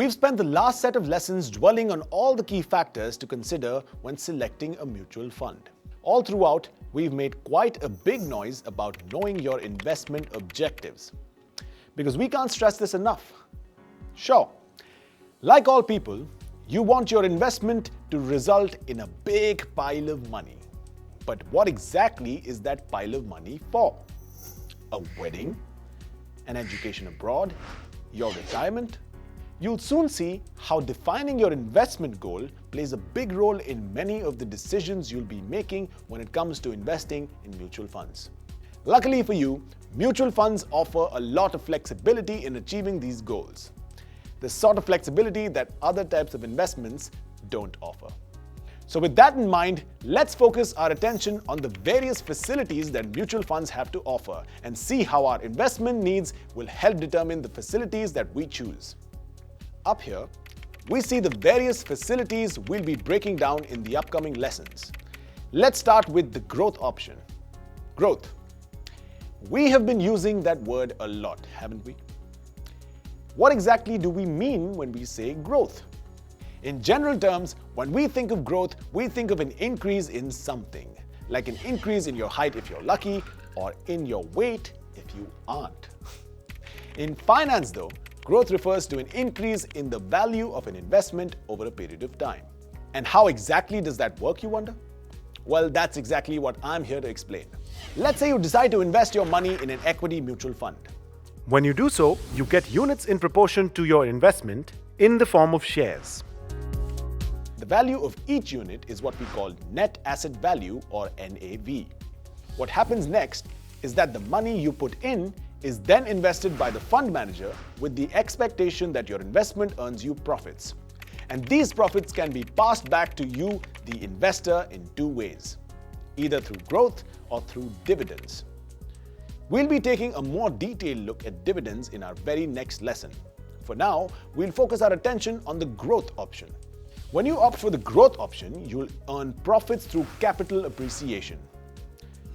We've spent the last set of lessons dwelling on all the key factors to consider when selecting a mutual fund. All throughout, we've made quite a big noise about knowing your investment objectives. Because we can't stress this enough. Sure, like all people, you want your investment to result in a big pile of money. But what exactly is that pile of money for? A wedding? An education abroad? Your retirement? You'll soon see how defining your investment goal plays a big role in many of the decisions you'll be making when it comes to investing in mutual funds. Luckily for you, mutual funds offer a lot of flexibility in achieving these goals. The sort of flexibility that other types of investments don't offer. So with that in mind, let's focus our attention on the various facilities that mutual funds have to offer and see how our investment needs will help determine the facilities that we choose. Up here, we see the various facilities we'll be breaking down in the upcoming lessons. Let's start with the growth option. Growth. We have been using that word a lot, haven't we? What exactly do we mean when we say growth? In general terms, when we think of growth, we think of an increase in something, like an increase in your height if you're lucky, or in your weight if you aren't. In finance though, growth refers to an increase in the value of an investment over a period of time. And how exactly does that work, you wonder? Well, that's exactly what I'm here to explain. Let's say you decide to invest your money in an equity mutual fund. When you do so, you get units in proportion to your investment in the form of shares. The value of each unit is what we call net asset value or NAV. What happens next is that the money you put in is then invested by the fund manager with the expectation that your investment earns you profits. And these profits can be passed back to you, the investor, in two ways, either through growth or through dividends. We'll be taking a more detailed look at dividends in our very next lesson. For now, we'll focus our attention on the growth option. When you opt for the growth option, you'll earn profits through capital appreciation.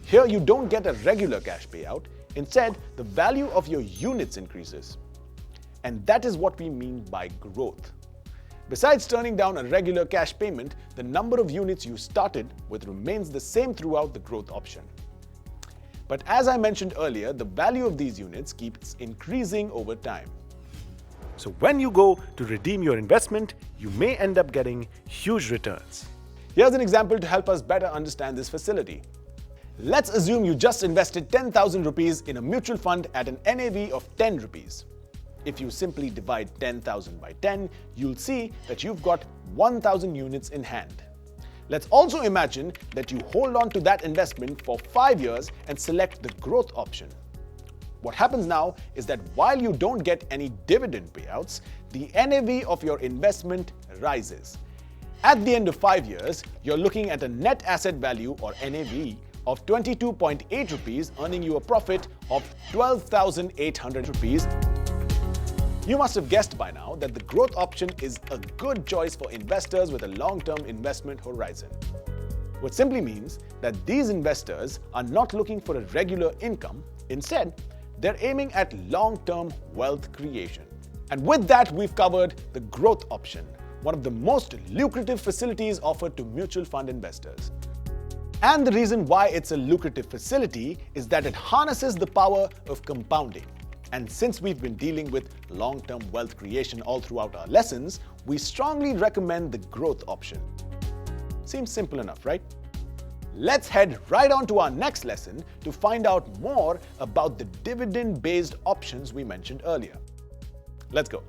Here you don't get a regular cash payout. Instead, the value of your units increases. And that is what we mean by growth. Besides turning down a regular cash payment, the number of units you started with remains the same throughout the growth option. But as I mentioned earlier, the value of these units keeps increasing over time. So when you go to redeem your investment, you may end up getting huge returns. Here's an example to help us better understand this facility. Let's assume you just invested 10,000 rupees in a mutual fund at an NAV of 10 rupees. If you simply divide 10,000 by 10, you'll see that you've got 1,000 units in hand. Let's also imagine that you hold on to that investment for 5 years and select the growth option. What happens now is that while you don't get any dividend payouts, the NAV of your investment rises. At the end of 5 years, you're looking at a net asset value or NAV of 22.8 rupees, earning you a profit of 12,800 rupees. You must have guessed by now that the growth option is a good choice for investors with a long-term investment horizon. What simply means that these investors are not looking for a regular income. Instead, they're aiming at long-term wealth creation. And with that, we've covered the growth option, one of the most lucrative facilities offered to mutual fund investors. And the reason why it's a lucrative facility is that it harnesses the power of compounding. And since we've been dealing with long-term wealth creation all throughout our lessons, we strongly recommend the growth option. Seems simple enough, right? Let's head right on to our next lesson to find out more about the dividend-based options we mentioned earlier. Let's go.